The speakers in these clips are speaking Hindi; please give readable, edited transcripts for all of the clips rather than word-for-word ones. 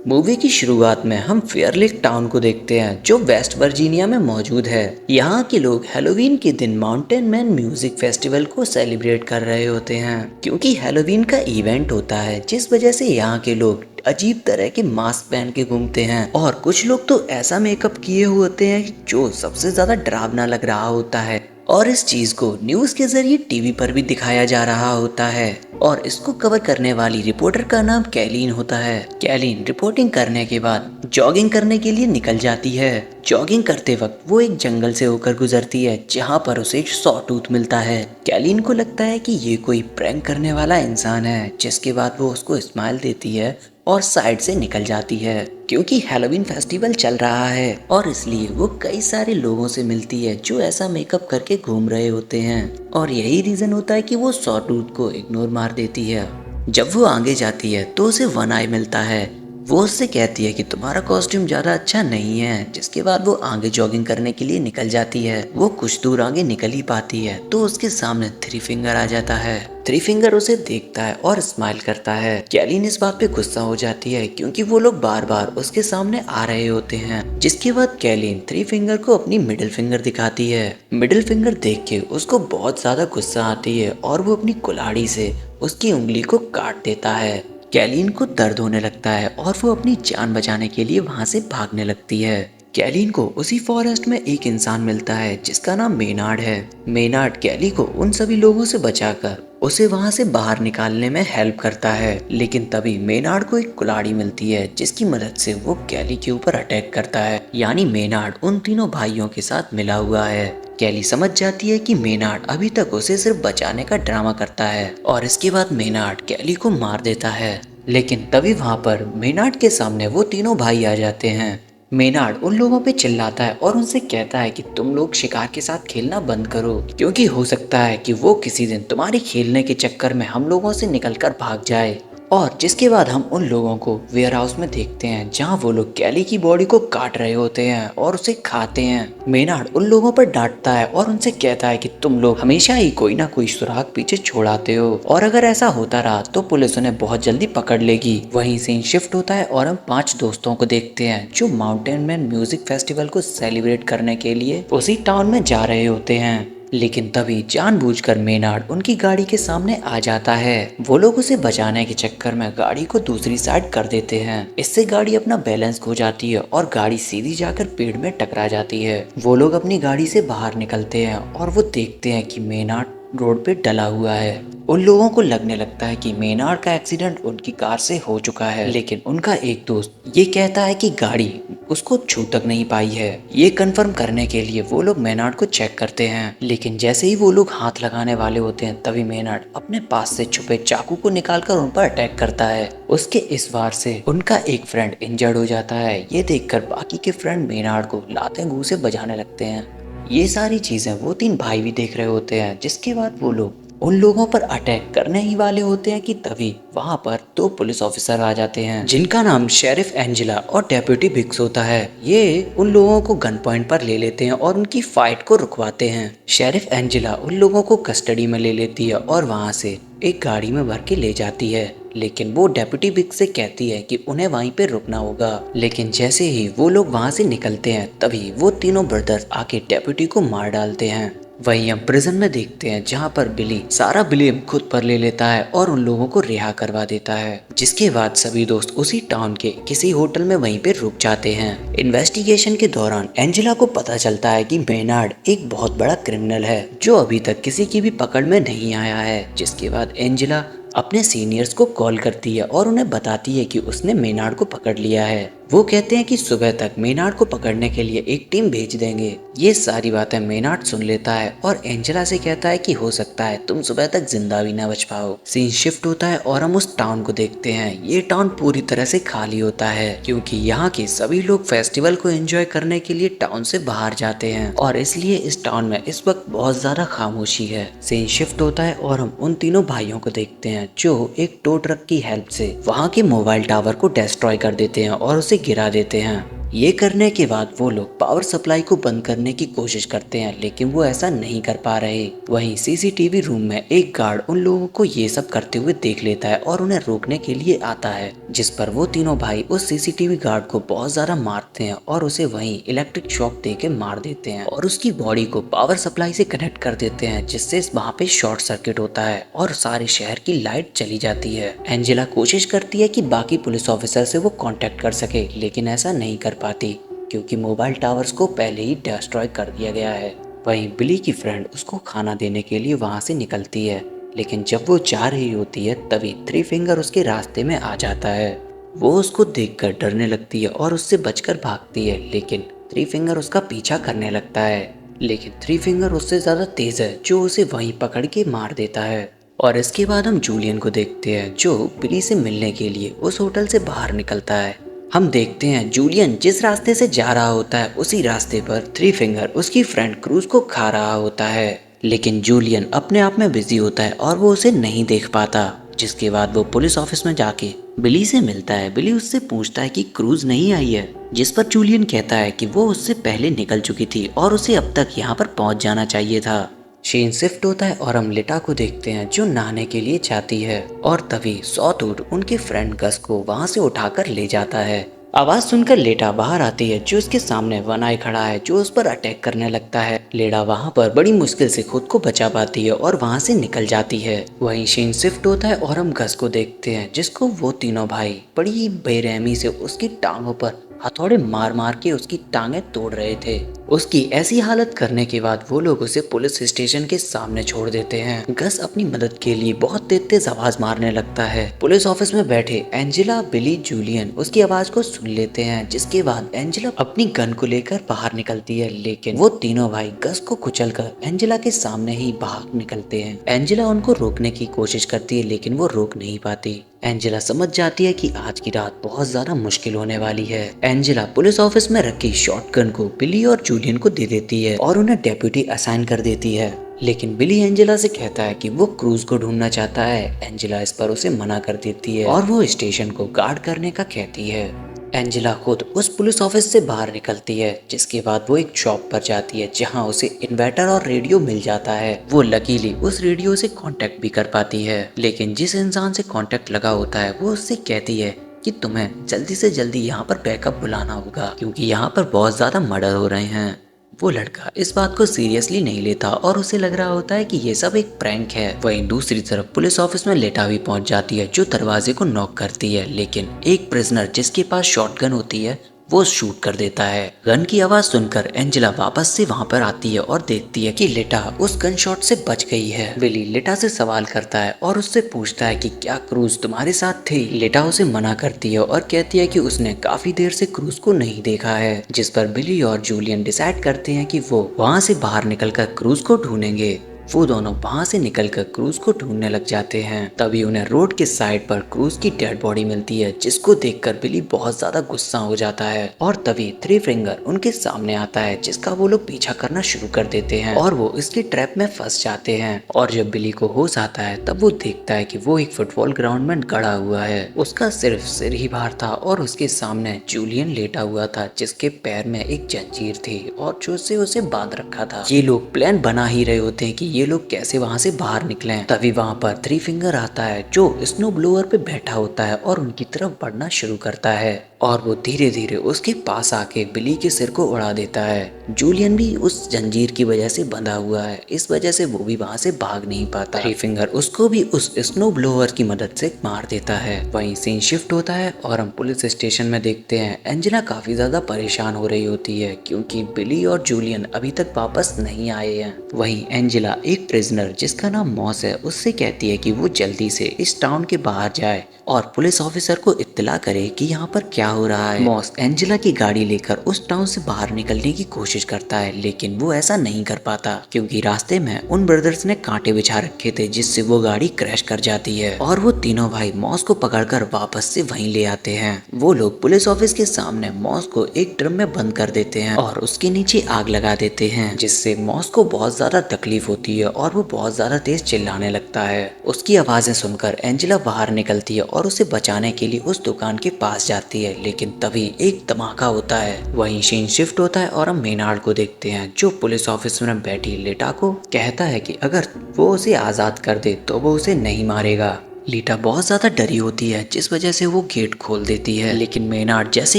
मूवी की शुरुआत में हम फेयरलेक टाउन को देखते हैं जो वेस्ट वर्जीनिया में मौजूद है। यहाँ के लोग हैलोवीन के दिन माउंटेन मैन म्यूजिक फेस्टिवल को सेलिब्रेट कर रहे होते हैं क्योंकि हैलोवीन का इवेंट होता है, जिस वजह से यहाँ के लोग अजीब तरह के मास्क पहन के घूमते हैं और कुछ लोग तो ऐसा मेकअप किए हुए होते हैं जो सबसे ज्यादा डरावना लग रहा होता है। और इस चीज को न्यूज के जरिए टीवी पर भी दिखाया जा रहा होता है और इसको कवर करने वाली रिपोर्टर का नाम कैलीन होता है। कैलीन रिपोर्टिंग करने के बाद जॉगिंग करने के लिए निकल जाती है। जॉगिंग करते वक्त वो एक जंगल से होकर गुजरती है जहाँ पर उसे एक सॉटूथ मिलता है। कैलीन को लगता है कि ये कोई प्रैंक करने वाला इंसान है, जिसके बाद वो उसको स्माइल देती है और साइड से निकल जाती है क्योंकि हैलोवीन फेस्टिवल चल रहा है और इसलिए वो कई सारे लोगों से मिलती है जो ऐसा मेकअप करके घूम रहे होते हैं और यही रीजन होता है कि वो सॉटूथ को इग्नोर मार देती है। जब वो आगे जाती है तो उसे वन आई मिलता है। वो उससे कहती है कि तुम्हारा कॉस्ट्यूम ज्यादा अच्छा नहीं है, जिसके बाद वो आगे जॉगिंग करने के लिए निकल जाती है। वो कुछ दूर आगे निकल ही पाती है तो उसके सामने थ्री फिंगर आ जाता है। थ्री फिंगर उसे देखता है और स्माइल करता है। कैलीन इस बात पे गुस्सा हो जाती है क्योंकि वो लोग बार बार उसके सामने आ रहे होते हैं, जिसके बाद कैलीन थ्री फिंगर को अपनी मिडिल फिंगर दिखाती है। मिडिल फिंगर देख के उसको बहुत ज्यादा गुस्सा आती है और वो अपनी कुल्हाड़ी से उसकी उंगली को काट देता है। कैलीन को दर्द होने लगता है और वो अपनी जान बचाने के लिए वहां से भागने लगती है। कैलीन को उसी फॉरेस्ट में एक इंसान मिलता है जिसका नाम मेनार्ड है। मेनार्ड कैली को उन सभी लोगों से बचाकर उसे वहां से बाहर निकालने में हेल्प करता है, लेकिन तभी मेनार्ड को एक कुल्हाड़ी मिलती है जिसकी मदद से वो कैली के ऊपर अटैक करता है। यानी मेनार्ड उन तीनों भाइयों के साथ मिला हुआ है। कैली समझ जाती है कि मेनार्ड अभी तक उसे सिर्फ बचाने का ड्रामा करता है और इसके बाद मेनार्ड कैली को मार देता है। लेकिन तभी वहां पर मेनार्ड के सामने वो तीनों भाई आ जाते हैं। मेनार्ड उन लोगों पे चिल्लाता है और उनसे कहता है कि तुम लोग शिकार के साथ खेलना बंद करो क्योंकि हो सकता है कि वो किसी दिन तुम्हारे खेलने के चक्कर में हम लोगों से निकलकर भाग जाए। और जिसके बाद हम उन लोगों को वेयर हाउस में देखते हैं जहां वो लोग कैली की बॉडी को काट रहे होते हैं और उसे खाते हैं। मेनार्ड उन लोगों पर डांटता है और उनसे कहता है कि तुम लोग हमेशा ही कोई ना कोई सुराग पीछे छोड़ाते हो और अगर ऐसा होता रहा तो पुलिस उन्हें बहुत जल्दी पकड़ लेगी। वहीं सीन शिफ्ट होता है और हम 5 दोस्तों को देखते हैं जो माउंटेन मैन म्यूजिक फेस्टिवल को सेलिब्रेट करने के लिए उसी टाउन में जा रहे होते हैं। लेकिन तभी जानबूझकर मेनार्ड उनकी गाड़ी के सामने आ जाता है। वो लोग उसे बचाने के चक्कर में गाड़ी को दूसरी साइड कर देते हैं। इससे गाड़ी अपना बैलेंस खो जाती है और गाड़ी सीधी जाकर पेड़ में टकरा जाती है। वो लोग अपनी गाड़ी से बाहर निकलते हैं और वो देखते हैं कि मेनार्ड रोड पे डला हुआ है। उन लोगों को लगने लगता है कि मेनार्ड का एक्सीडेंट उनकी कार से हो चुका है, लेकिन उनका एक दोस्त ये कहता है कि गाड़ी उसको छू तक नहीं पाई है। ये कंफर्म करने के लिए वो लोग मेनार्ड को चेक करते हैं, लेकिन जैसे ही वो लोग हाथ लगाने वाले होते हैं तभी मेनार्ड अपने पास से छुपे चाकू को निकालकर उन पर अटैक करता है। उसके इस वार से उनका एक फ्रेंड इंजर्ड हो जाता है। ये देखकर बाकी के फ्रेंड मेनार्ड को लाते घूंसे बजाने लगते हैं। ये सारी चीजें वो 3 भाई भी देख रहे होते हैं, जिसके बाद वो लोग उन लोगों पर अटैक करने ही वाले होते हैं कि तभी वहां पर 2 पुलिस ऑफिसर आ जाते हैं जिनका नाम शेरिफ एंजेला और डेप्यूटी बिक्स होता है। ये उन लोगों को गन पॉइंट पर ले लेते हैं और उनकी फाइट को रुकवाते हैं। शेरिफ एंजेला उन लोगों को कस्टडी में ले लेती है और वहां से एक गाड़ी में भर के ले जाती है, लेकिन वो डेप्यूटी बिक्स से कहती है कि उन्हें वहीं पे रुकना होगा। लेकिन जैसे ही वो लोग वहां से निकलते हैं तभी वो तीनों ब्रदर्स आके डेप्यूटी को मार डालते हैं। वहीं हम प्रिजन में देखते हैं जहां पर बिली सारा ब्लेम खुद पर ले लेता है और उन लोगों को रिहा करवा देता है, जिसके बाद सभी दोस्त उसी टाउन के किसी होटल में वहीं पे रुक जाते हैं। इन्वेस्टिगेशन के दौरान एंजेला को पता चलता है कि मेनार्ड एक बहुत बड़ा क्रिमिनल है जो अभी तक किसी की भी पकड़ में नहीं आया है। जिसके बाद एंजेला अपने सीनियर्स को कॉल करती है और उन्हें बताती है कि उसने मेनार्ड को पकड़ लिया है। वो कहते हैं कि सुबह तक मेनार्ड को पकड़ने के लिए एक टीम भेज देंगे। ये सारी बातें मेनार्ड सुन लेता है और एंजेला से कहता है कि हो सकता है तुम सुबह तक जिंदा भी ना बच पाओ। सीन शिफ्ट होता है और हम उस टाउन को देखते हैं। ये टाउन पूरी तरह से खाली होता है क्योंकि यहाँ के सभी लोग फेस्टिवल को एंजॉय करने के लिए टाउन से बाहर जाते हैं और इसलिए इस टाउन में इस वक्त बहुत ज्यादा खामोशी है। सीन शिफ्ट होता है और हम उन तीनों भाइयों को देखते हैं जो एक टो ट्रक की हेल्प से वहाँ के मोबाइल टावर को डिस्ट्रॉय कर देते हैं और उसे गिरा देते हैं। ये करने के बाद वो लोग पावर सप्लाई को बंद करने की कोशिश करते हैं, लेकिन वो ऐसा नहीं कर पा रहे। वहीं सीसीटीवी रूम में एक गार्ड उन लोगों को ये सब करते हुए देख लेता है और उन्हें रोकने के लिए आता है, जिस पर वो तीनों भाई उस सीसीटीवी गार्ड को बहुत ज्यादा मारते हैं और उसे वहीं इलेक्ट्रिक शॉक दे के मार देते हैं और उसकी बॉडी को पावर सप्लाई से कनेक्ट कर देते हैं, जिससे वहाँ पे शॉर्ट सर्किट होता है और सारे शहर की लाइट चली जाती है। एंजेला कोशिश करती है कि बाकी पुलिस ऑफिसर से वो कांटेक्ट कर सके, लेकिन ऐसा नहीं कर पाती क्योंकि मोबाइल टावर्स को पहले ही डिस्ट्रॉय कर दिया गया है। वहीं बिली की फ्रेंड उसको खाना देने के लिए वहाँ से निकलती है, लेकिन जब वो जा रही होती है तभी थ्री फिंगर उसके रास्ते में आ जाता है। वो उसको देखकर डरने लगती है और उससे बचकर भागती है, लेकिन थ्री फिंगर उसका पीछा करने लगता है। लेकिन थ्री फिंगर उससे ज्यादा तेज है, जो उसे वहीं पकड़ के मार देता है। और इसके बाद हम जूलियन को देखते हैं, जो बिली से मिलने के लिए उस होटल से बाहर निकलता है। हम देखते हैं जूलियन जिस रास्ते से जा रहा होता है उसी रास्ते पर थ्री फिंगर उसकी फ्रेंड क्रूज को खा रहा होता है, लेकिन जूलियन अपने आप में बिजी होता है और वो उसे नहीं देख पाता। जिसके बाद वो पुलिस ऑफिस में जाके बिली से मिलता है। बिली उससे पूछता है कि क्रूज नहीं आई है, जिस पर जूलियन कहता है कि वो उससे पहले निकल चुकी थी और उसे अब तक यहाँ पर पहुँच जाना चाहिए था। शीन शिफ्ट होता है और हम लिटा को देखते हैं, जो नहाने के लिए जाती है और तभी सॉटवुड उनके फ्रेंड गस को वहाँ से उठाकर ले जाता है। आवाज सुनकर लेटा बाहर आती है, जो उसके सामने वन आई खड़ा है, जो उस पर अटैक करने लगता है। लेडा वहाँ पर बड़ी मुश्किल से खुद को बचा पाती है और वहाँ से निकल जाती है। वहीं शीन शिफ्ट होता है और हम गस को देखते हैं, जिसको वो तीनों भाई बड़ी बेरहमी से उसकी टांगों पर हथौड़े मार मार के उसकी टांगें तोड़ रहे थे। उसकी ऐसी हालत करने के बाद वो लोग उसे पुलिस स्टेशन के सामने छोड़ देते हैं। गस अपनी मदद के लिए बहुत तेज तेज आवाज मारने लगता है। पुलिस ऑफिस में बैठे एंजेला, बिली, जूलियन उसकी आवाज को सुन लेते हैं, जिसके बाद एंजेला अपनी गन को लेकर बाहर निकलती है, लेकिन वो तीनों भाई गस को कुचलकर एंजेला के सामने ही बाहर निकलते हैं। एंजेला उनको रोकने की कोशिश करती है, लेकिन वो रोक नहीं पाती। एंजेला समझ जाती है कि आज की रात बहुत ज्यादा मुश्किल होने वाली है। एंजेला पुलिस ऑफिस में रखी शॉटगन को बिली और जूलियन को दे देती है और उन्हें डेप्यूटी असाइन कर देती है, लेकिन बिली एंजेला से कहता है कि वो क्रूज को ढूंढना चाहता है। एंजेला इस पर उसे मना कर देती है और वो स्टेशन को गार्ड करने का कहती है। एंजेला खुद उस पुलिस ऑफिस से बाहर निकलती है, जिसके बाद वो एक शॉप पर जाती है जहां उसे इन्वर्टर और रेडियो मिल जाता है। वो लकीली उस रेडियो से कांटेक्ट भी कर पाती है, लेकिन जिस इंसान से कांटेक्ट लगा होता है वो उससे कहती है कि तुम्हें जल्दी से जल्दी यहाँ पर बैकअप बुलाना होगा, क्योंकि यहाँ पर बहुत ज्यादा मर्डर हो रहे हैं। वो लड़का इस बात को सीरियसली नहीं लेता और उसे लग रहा होता है कि ये सब एक प्रैंक है। वहीं दूसरी तरफ पुलिस ऑफिस में लेटा भी पहुंच जाती है, जो दरवाजे को नॉक करती है, लेकिन एक प्रिजनर जिसके पास शॉटगन होती है वो शूट कर देता है। गन की आवाज सुनकर एंजेला वापस से वहां पर आती है और देखती है कि लेटा उस गन शॉट से बच गई है। बिली लेटा से सवाल करता है और उससे पूछता है कि क्या क्रूज तुम्हारे साथ थी। लेटा उसे मना करती है और कहती है कि उसने काफी देर से क्रूज को नहीं देखा है, जिस पर बिली और जूलियन डिसाइड करते हैं कि वो वहाँ से बाहर निकलकर क्रूज को ढूंढेंगे। वो दोनों वहाँ से निकलकर क्रूज को ढूंढने लग जाते हैं। तभी उन्हें रोड के साइड पर क्रूज की डेड बॉडी मिलती है, जिसको देखकर बिली बहुत ज्यादा गुस्सा हो जाता है और तभी थ्री फिंगर उनके सामने आता है, जिसका वो लोग पीछा करना शुरू कर देते हैं और वो इसकी ट्रैप में फंस जाते हैं। और जब बिली को होश आता है तब वो देखता है कि वो एक फुटबॉल ग्राउंड में गड़ा हुआ है। उसका सिर्फ सिर ही बाहर था और उसके सामने जूलियन लेटा हुआ था, जिसके पैर में एक जंजीर थी और जो से उसे बांध रखा था। ये लोग प्लान बना ही रहे होते हैं कि ये लोग कैसे वहां से बाहर निकले। तभी वहां पर थ्री फिंगर आता है, जो स्नो ब्लोअर पे बैठा होता है और उनकी तरफ बढ़ना शुरू करता है और वो धीरे धीरे उसके पास आके बिली के सिर को उड़ा देता है। जूलियन भी उस जंजीर की वजह से बंधा हुआ है, इस वजह से वो भी वहां से भाग नहीं पाता। थ्री फिंगर उसको भी उस स्नो ब्लोअर की मदद से मार देता है। वहीं सीन शिफ्ट होता है और हम पुलिस स्टेशन में देखते हैं एंजेला काफी ज्यादा परेशान हो रही होती है, क्योंकि बिली और जूलियन अभी तक वापस नहीं आए हैं। वहीं एंजेला एक प्रिजनर जिसका नाम मॉस है उससे कहती है कि वो जल्दी से इस टाउन के बाहर जाए और पुलिस ऑफिसर को इत्तला करे कि यहाँ पर क्या हो रहा है। मॉस एंजेला की गाड़ी लेकर उस टाउन से बाहर निकलने की कोशिश करता है, लेकिन वो ऐसा नहीं कर पाता क्योंकि रास्ते में उन ब्रदर्स ने कांटे बिछा रखे थे, जिससे वो गाड़ी क्रैश कर जाती है और वो तीनों भाई मॉस को पकड़कर वापस से वहीं ले आते हैं। वो लोग पुलिस ऑफिस के सामने मॉस को एक ड्रम में बंद कर देते हैं और उसके नीचे आग लगा देते हैं, जिससे मॉस को बहुत ज्यादा तकलीफ होती होती है और वो बहुत ज्यादा तेज चिल्लाने लगता है। उसकी आवाजें सुनकर एंजेला बाहर निकलती है और उसे बचाने के लिए उस दुकान के पास जाती है, लेकिन तभी एक धमाका होता है। वहीं सीन शिफ्ट होता है और हम मेनार्ड को देखते हैं जो पुलिस ऑफिस में बैठी लीटा को कहता है कि अगर वो उसे आजाद कर दे तो वो उसे नहीं मारेगा। लीटा बहुत ज्यादा डरी होती है जिस वजह से वो गेट खोल देती है, लेकिन मेनार्ड जैसे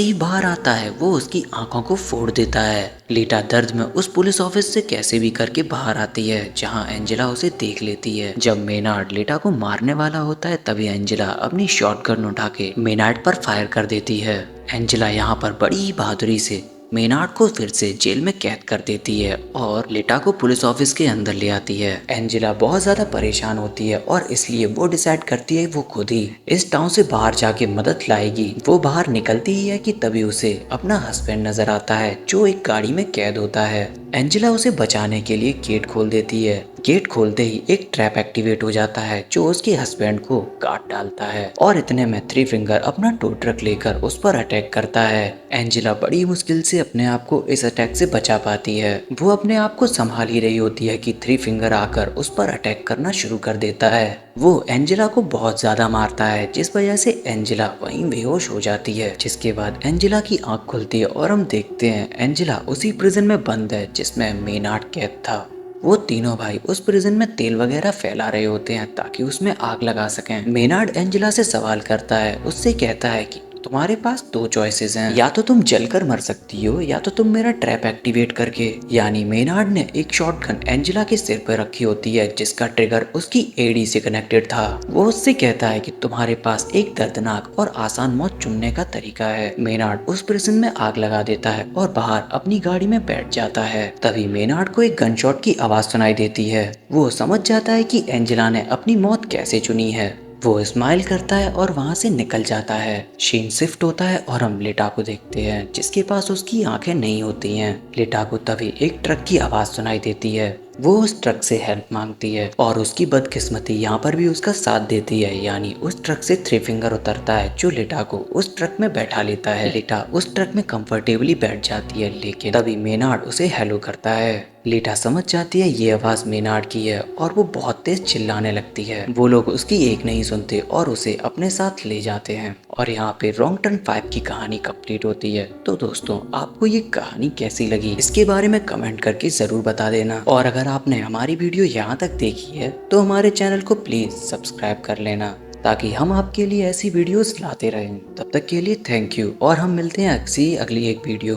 ही बाहर आता है वो उसकी आंखों को फोड़ देता है। लीटा दर्द में उस पुलिस ऑफिस से कैसे भी करके बाहर आती है जहां एंजेला उसे देख लेती है। जब मेनार्ड लीटा को मारने वाला होता है तभी एंजेला अपनी शॉटगन उठा के मेनार्ड पर फायर कर देती है। एंजेला यहाँ पर बड़ी ही बहादुरी से मेनार्ड को फिर से जेल में कैद कर देती है और लीटा को पुलिस ऑफिस के अंदर ले आती है। एंजेला बहुत ज्यादा परेशान होती है और इसलिए वो डिसाइड करती है वो खुद ही इस टाउन से बाहर जाके मदद लाएगी। वो बाहर निकलती ही है कि तभी उसे अपना हस्बैंड नजर आता है जो एक गाड़ी में कैद होता है। एंजेला उसे बचाने के लिए गेट खोल देती है। गेट खोलते ही एक ट्रैप एक्टिवेट हो जाता है जो उसके हस्बैंड को काट डालता है और इतने में थ्री फिंगर अपना टो ट्रक लेकर उस पर अटैक करता है। एंजेला बड़ी मुश्किल से अपने आप को इस अटैक से बचा पाती है। वो अपने आप को संभाल ही रही होती है कि थ्री फिंगर आकर उस पर अटैक करना शुरू कर देता है। वो एंजेला को बहुत ज्यादा मारता है जिस वजह से एंजेला वहीं बेहोश हो जाती है, जिसके बाद एंजेला की आंख खुलती है और हम देखते हैं एंजेला उसी प्रिजन में बंद है जिसमें मेनार्ड कैद था। वो तीनों भाई उस प्रिजन में तेल वगैरह फैला रहे होते हैं ताकि उसमें आग लगा सकें। मेनार्ड एंजेला से सवाल करता है, उससे कहता है कि तुम्हारे पास दो चॉइसेस हैं, या तो तुम जलकर मर सकती हो या तो तुम मेरा ट्रैप एक्टिवेट करके। यानी मेनार्ड ने एक शॉटगन एंजेला के सिर पर रखी होती है जिसका ट्रिगर उसकी एडी से कनेक्टेड था। वो उससे कहता है कि तुम्हारे पास एक दर्दनाक और आसान मौत चुनने का तरीका है। मेनार्ड उस प्रिजन में आग लगा देता है और बाहर अपनी गाड़ी में बैठ जाता है। तभी मेनार्ड को एक गनशॉट की आवाज सुनाई देती है। वो समझ जाता है कि एंजेला ने अपनी मौत कैसे चुनी है। वो स्माइल करता है और वहां से निकल जाता है। शीन शिफ्ट होता है और हम लीटा को देखते हैं जिसके पास उसकी आंखें नहीं होती हैं। लीटा को तभी एक ट्रक की आवाज सुनाई देती है। वो उस ट्रक से हेल्प मांगती है और उसकी बदकिस्मती यहाँ पर भी उसका साथ देती है, यानी उस ट्रक से थ्री फिंगर उतरता है जो लीटा को उस ट्रक में बैठा लेता है। लीटा उस ट्रक में कंफर्टेबली बैठ जाती है, लेकिन तभी मेनार्ड उसे हेलो करता है। लीटा समझ जाती है ये आवाज मेनार्ड की है और वो बहुत तेज चिल्लाने लगती है। वो लोग उसकी एक नहीं सुनते और उसे अपने साथ ले जाते हैं और यहाँ पे रॉन्ग टर्न 5 की कहानी कंप्लीट होती है। तो दोस्तों, आपको ये कहानी कैसी लगी इसके बारे में कमेंट करके जरूर बता देना, और अगर आपने हमारी वीडियो यहाँ तक देखी है तो हमारे चैनल को प्लीज सब्सक्राइब कर लेना ताकि हम आपके लिए ऐसी वीडियोस लाते रहें। तब तक के लिए थैंक यू और हम मिलते हैं अगली एक वीडियो में।